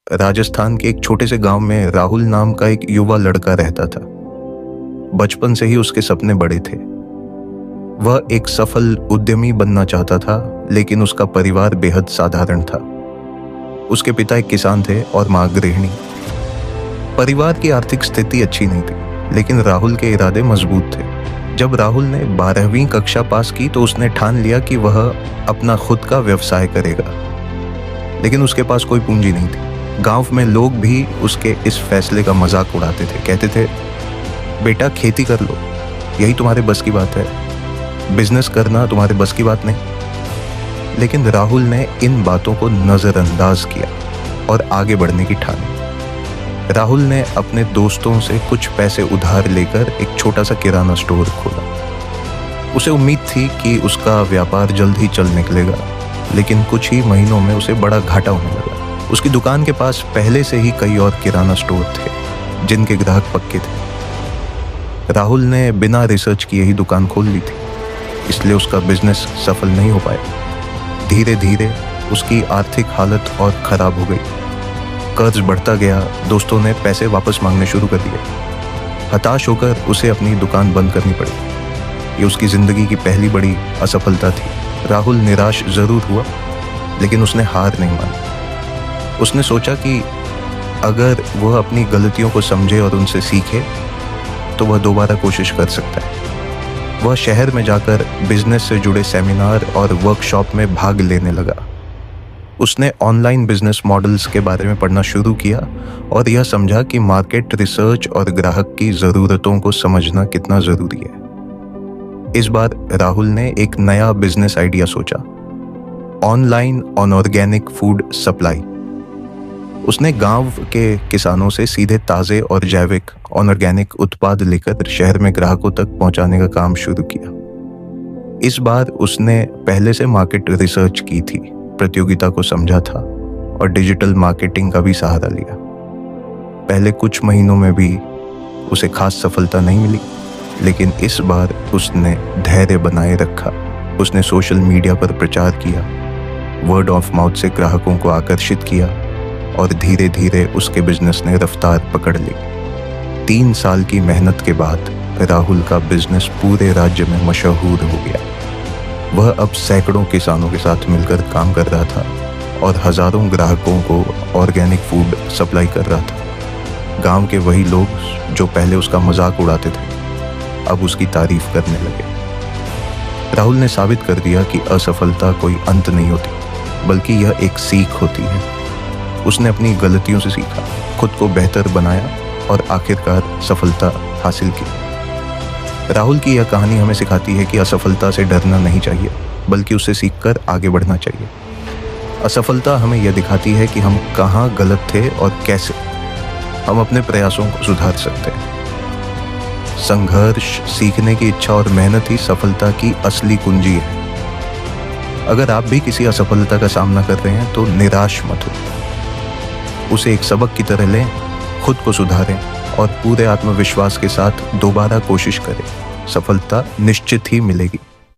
राजस्थान के एक छोटे से गांव में राहुल नाम का एक युवा लड़का रहता था। बचपन से ही उसके सपने बड़े थे। वह एक सफल उद्यमी बनना चाहता था, लेकिन उसका परिवार बेहद साधारण था। उसके पिता एक किसान थे और मां गृहिणी। परिवार की आर्थिक स्थिति अच्छी नहीं थी, लेकिन राहुल के इरादे मजबूत थे। जब राहुल ने 12वीं कक्षा पास की तो उसने ठान लिया कि वह अपना खुद का व्यवसाय करेगा, लेकिन उसके पास कोई पूंजी नहीं थी। गांव में लोग भी उसके इस फैसले का मजाक उड़ाते थे। कहते थे, बेटा खेती कर लो, यही तुम्हारे बस की बात है, बिजनेस करना तुम्हारे बस की बात नहीं। लेकिन राहुल ने इन बातों को नजरअंदाज किया और आगे बढ़ने की ठानी। राहुल ने अपने दोस्तों से कुछ पैसे उधार लेकर एक छोटा सा किराना स्टोर खोला। उसे उम्मीद थी कि उसका व्यापार जल्द ही चल निकलेगा, लेकिन कुछ ही महीनों में उसे बड़ा घाटा होने लगा। उसकी दुकान के पास पहले से ही कई और किराना स्टोर थे, जिनके ग्राहक पक्के थे। राहुल ने बिना रिसर्च किए ही दुकान खोल ली थी, इसलिए उसका बिजनेस सफल नहीं हो पाया। धीरे धीरे उसकी आर्थिक हालत और खराब हो गई। कर्ज बढ़ता गया, दोस्तों ने पैसे वापस मांगने शुरू कर दिए। हताश होकर उसे अपनी दुकान बंद करनी पड़ी। ये उसकी जिंदगी की पहली बड़ी असफलता थी। राहुल निराश जरूर हुआ, लेकिन उसने हार नहीं मानी। उसने सोचा कि अगर वह अपनी गलतियों को समझे और उनसे सीखे तो वह दोबारा कोशिश कर सकता है। वह शहर में जाकर बिजनेस से जुड़े सेमिनार और वर्कशॉप में भाग लेने लगा। उसने ऑनलाइन बिजनेस मॉडल्स के बारे में पढ़ना शुरू किया और यह समझा कि मार्केट रिसर्च और ग्राहक की ज़रूरतों को समझना कितना ज़रूरी है। इस बार राहुल ने एक नया बिजनेस आइडिया सोचा, ऑनलाइन ऑर्गेनिक फूड सप्लाई। उसने गांव के किसानों से सीधे ताज़े और जैविक ऑर्गेनिक उत्पाद लेकर शहर में ग्राहकों तक पहुंचाने का काम शुरू किया। इस बार उसने पहले से मार्केट रिसर्च की थी, प्रतियोगिता को समझा था और डिजिटल मार्केटिंग का भी सहारा लिया। पहले कुछ महीनों में भी उसे खास सफलता नहीं मिली, लेकिन इस बार उसने धैर्य बनाए रखा। उसने सोशल मीडिया पर प्रचार किया, वर्ड ऑफ माउथ से ग्राहकों को आकर्षित किया और धीरे धीरे उसके बिजनेस ने रफ्तार पकड़ ली। 3 साल की मेहनत के बाद राहुल का बिजनेस पूरे राज्य में मशहूर हो गया। वह अब सैकड़ों किसानों के साथ मिलकर काम कर रहा था और हजारों ग्राहकों को ऑर्गेनिक फूड सप्लाई कर रहा था। गांव के वही लोग जो पहले उसका मजाक उड़ाते थे, अब उसकी तारीफ करने लगे। राहुल ने साबित कर दिया कि असफलता कोई अंत नहीं होती, बल्कि यह एक सीख होती है। उसने अपनी गलतियों से सीखा, खुद को बेहतर बनाया और आखिरकार सफलता हासिल की। राहुल की यह कहानी हमें सिखाती है कि असफलता से डरना नहीं चाहिए, बल्कि उससे सीखकर आगे बढ़ना चाहिए। असफलता हमें यह दिखाती है कि हम कहाँ गलत थे और कैसे हम अपने प्रयासों को सुधार सकते हैं। संघर्ष, सीखने की इच्छा और मेहनत ही सफलता की असली कुंजी है। अगर आप भी किसी असफलता का सामना कर रहे हैं तो निराश मत हो, उसे एक सबक की तरह लें, खुद को सुधारें और पूरे आत्मविश्वास के साथ दोबारा कोशिश करें। सफलता निश्चित ही मिलेगी।